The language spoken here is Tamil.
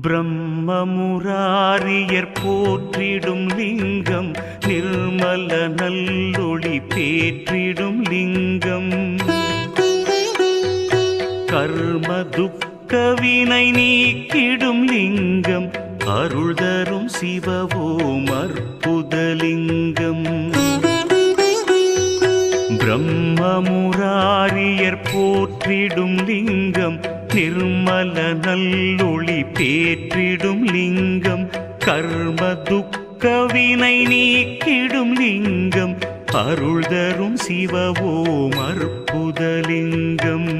பிரம்மமுராரியர் போற்றிடும் லிங்கம், நிர்மல நல்லொளி பேற்றிடும் லிங்கம். கர்ம துக்கவினை நீக்கிடும் லிங்கம், அருள் தரும் சிவவோம் அற்புதலிங்கம். பிரம்மமுராரியர் போற்றிடும் லிங்கம், நிர்மல நல்லொளி பேற்றிடும் லிங்கம். கர்ம துக்கவினை நீக்கிடும் லிங்கம், அருள் தரும் சிவவோம் அற்புதலிங்கம்.